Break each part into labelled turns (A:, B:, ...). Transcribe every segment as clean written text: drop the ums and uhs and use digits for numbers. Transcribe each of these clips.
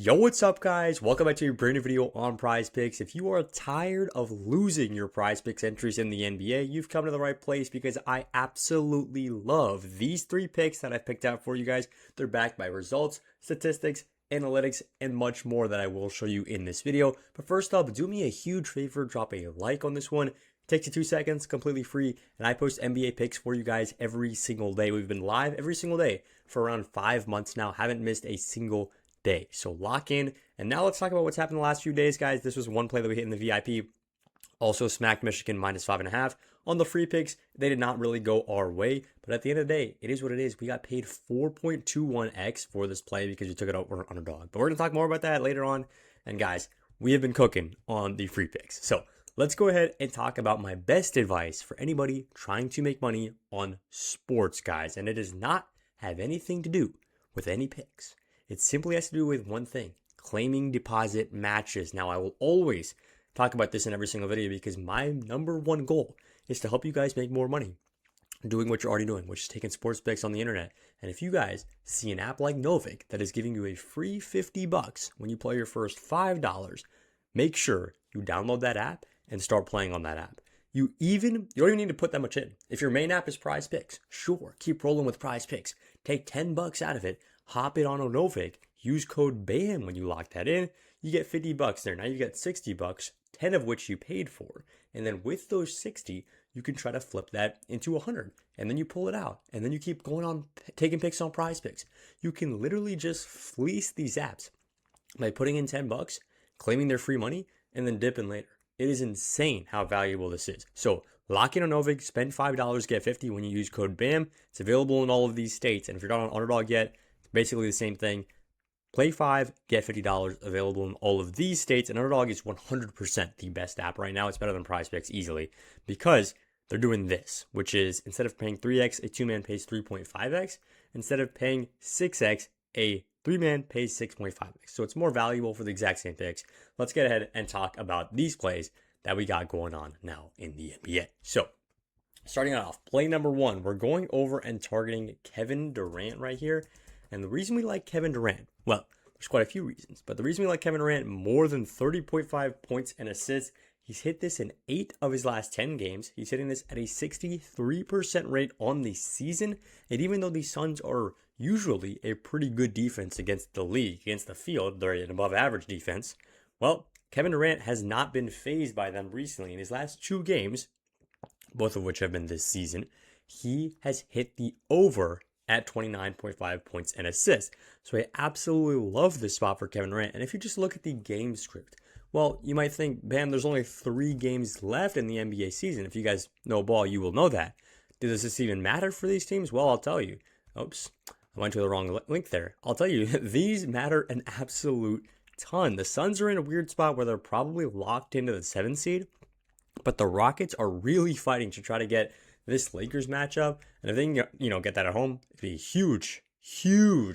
A: Yo, what's up, guys? Welcome back to a brand new video on Prizepicks. If you are tired of losing your Prizepicks entries in the NBA, you've come to the right place because I absolutely love these three picks that I've picked out for you guys. They're backed by results, statistics, analytics, and much more that I will show you in this video. But first up, do me a huge favor, drop a like on this one. It takes you 2 seconds, completely free, and I post NBA picks for you guys every single day. We've been live every single day for around 5 months now. Haven't missed a single day. So lock in. And now let's talk about what's happened the last few days, guys. This was one play that we hit in the VIP. Also smacked Michigan -5.5. On the free picks, they did not really go our way. But at the end of the day, it is what it is. We got paid 4.21x for this play because you took it over Underdog. But we're going to talk more about that later on. And guys, we have been cooking on the free picks. So let's go ahead and talk about my best advice for anybody trying to make money on sports, guys. And it does not have anything to do with any picks. It simply has to do with one thing: claiming deposit matches. Now, I will always talk about this in every single video because my number one goal is to help you guys make more money doing what you're already doing, which is taking sports picks on the internet. And if you guys see an app like Novick that is giving you a free $50 when you play your first $5, make sure you download that app and start playing on that app. You don't even need to put that much in. If your main app is Prizepicks, sure, keep rolling with Prizepicks. Take $10 out of it, hop it on Novick, use code BAM when you lock that in, you get $50 there. Now you get $60, 10 of which you paid for. And then with those 60, you can try to flip that into 100. And then you pull it out. And then you keep going on taking picks on Prizepicks. You can literally just fleece these apps by putting in $10, claiming their free money, and then dipping later. It is insane how valuable this is. So lock in on Novick, spend $5, get 50 when you use code BAM. It's available in all of these states. And if you're not on Underdog yet, it's basically the same thing. Play 5, get $50, available in all of these states. And Underdog is 100% the best app right now. It's better than Prizepicks easily because they're doing this, which is instead of paying 3x, a 2-man pays 3.5x. Instead of paying 6x, a 3-man pays 6.5x. So it's more valuable for the exact same picks. Let's get ahead and talk about these plays that we got going on now in the NBA. So starting off, play number 1, we're going over and targeting Kevin Durant right here. And the reason we like Kevin Durant, well, there's quite a few reasons, but the reason we like Kevin Durant more than 30.5 points and assists, he's hit this in 8 of his last 10 games. He's hitting this at a 63% rate on the season. And even though the Suns are usually a pretty good defense against the league, against the field, they're an above average defense. Well, Kevin Durant has not been fazed by them recently. In his last 2 games, both of which have been this season, he has hit the over at 29.5 points and assists. So I absolutely love this spot for Kevin Durant. And if you just look at the game script, well, you might think, bam, there's only 3 games left in the NBA season. If you guys know ball, you will know that. Does this even matter for these teams? Well, I'll tell you. Oops, I went to the wrong link there. I'll tell you, these matter an absolute ton. The Suns are in a weird spot where they're probably locked into the 7th seed, but the Rockets are really fighting to try to get this Lakers matchup. And if they can, get that at home, it'd be huge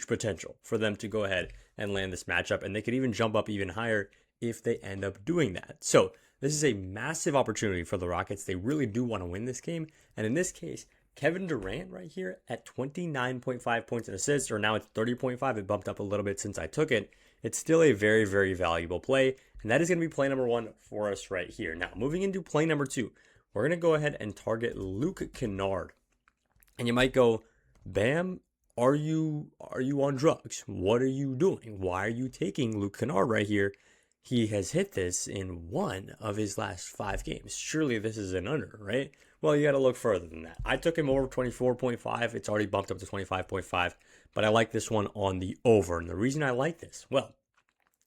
A: potential for them to go ahead and land this matchup. And they could even jump up even higher if they end up doing that. So this is a massive opportunity for the Rockets. They really do want to win this game. And in this case, Kevin Durant right here at 29.5 points and assists, or now it's 30.5. It bumped up a little bit since I took it. It's still a very, very valuable play. And that is going to be play number 1 for us right here. Now, moving into play number 2, we're going to go ahead and target Luke Kennard. And you might go, Bam, are you on drugs? What are you doing? Why are you taking Luke Kennard right here? He has hit this in 1 of his last 5 games. Surely this is an under, right? Well, you got to look further than that. I took him over 24.5. It's already bumped up to 25.5. But I like this one on the over. And the reason I like this, well,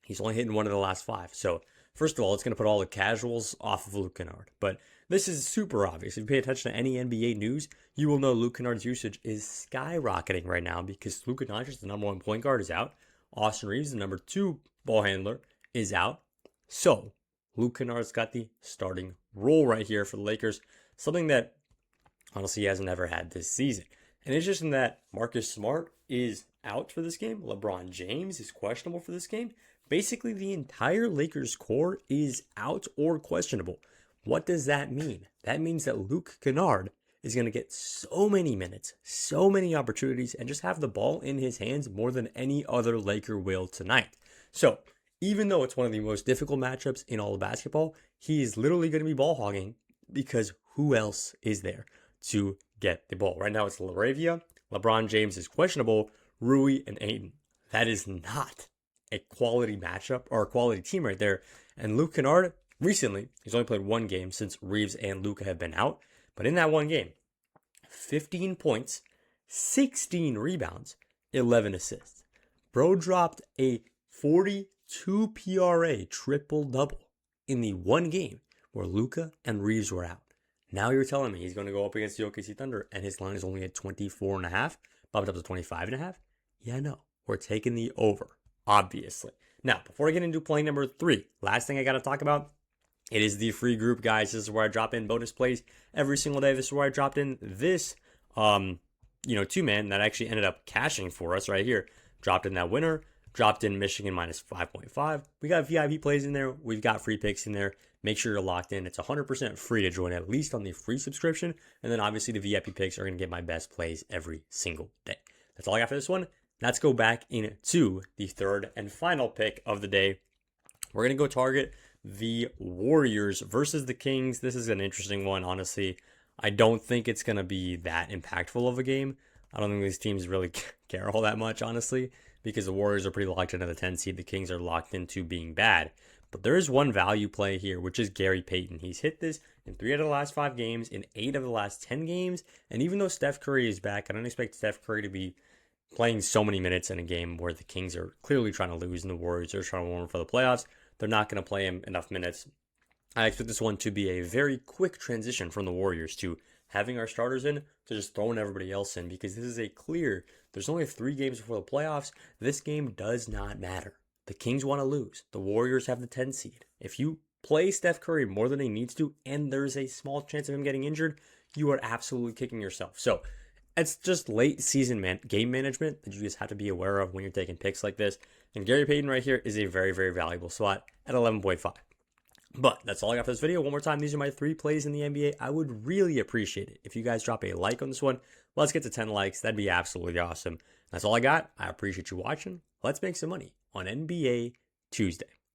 A: he's only hitting 1 of the last 5. So first of all, it's going to put all the casuals off of Luke Kennard. But this is super obvious. If you pay attention to any NBA news, you will know Luke Kennard's usage is skyrocketing right now because Luka Doncic, the number 1 point guard, is out. Austin Reeves, the number 2 ball handler, is out. So Luke Kennard's got the starting role right here for the Lakers, something that honestly he hasn't ever had this season. And it's just in that Marcus Smart is out for this game. LeBron James is questionable for this game. Basically, the entire Lakers core is out or questionable. What does that mean? That means that Luke Kennard is going to get so many minutes, so many opportunities, and just have the ball in his hands more than any other Laker will tonight. So even though it's one of the most difficult matchups in all of basketball, he is literally going to be ball hogging because who else is there to get the ball? Right now it's Laravia, LeBron James is questionable, Rui, and Ayton. That is not a quality matchup or a quality team right there. And Luke Kennard, recently, he's only played one game since Reeves and Luka have been out. But in that one game, 15 points, 16 rebounds, 11 assists. Bro dropped a 42 PRA triple-double in the one game where Luka and Reeves were out. Now you're telling me he's going to go up against the OKC Thunder and his line is only at 24.5, bumped up to 25.5? Yeah, no. We're taking the over, obviously. Now, before I get into play number 3, last thing I got to talk about, it is the free group, guys. This is where I drop in bonus plays every single day. This is where I dropped in this, two-man that actually ended up cashing for us right here. Dropped in that winner, dropped in Michigan minus 5.5. We got VIP plays in there. We've got free picks in there. Make sure you're locked in. It's 100% free to join, at least on the free subscription. And then obviously the VIP picks are going to get my best plays every single day. That's all I got for this one. Let's go back into the third and final pick of the day. We're going to go target the Warriors versus the Kings. This is an interesting one, honestly. I don't think it's going to be that impactful of a game. I don't think these teams really care all that much, honestly, because the Warriors are pretty locked into the 10 seed. The Kings are locked into being bad. But there is one value play here, which is Gary Payton. He's hit this in 3 out of the last 5 games, in 8 of the last 10 games. And even though Steph Curry is back, I don't expect Steph Curry to be playing so many minutes in a game where the Kings are clearly trying to lose and the Warriors are trying to warm for the playoffs. They're not going to play him enough minutes. I expect this one to be a very quick transition from the Warriors to having our starters in to just throwing everybody else in, because this is a clear, there's only 3 games before the playoffs. This game does not matter. The Kings want to lose. The Warriors have the 10 seed. If you play Steph Curry more than he needs to, and there's a small chance of him getting injured, you are absolutely kicking yourself. So it's just late season game management that you just have to be aware of when you're taking picks like this. And Gary Payton right here is a very, very valuable spot at 11.5. But that's all I got for this video. One more time, these are my 3 plays in the NBA. I would really appreciate it if you guys drop a like on this one. Let's get to 10 likes. That'd be absolutely awesome. That's all I got. I appreciate you watching. Let's make some money on NBA Tuesday.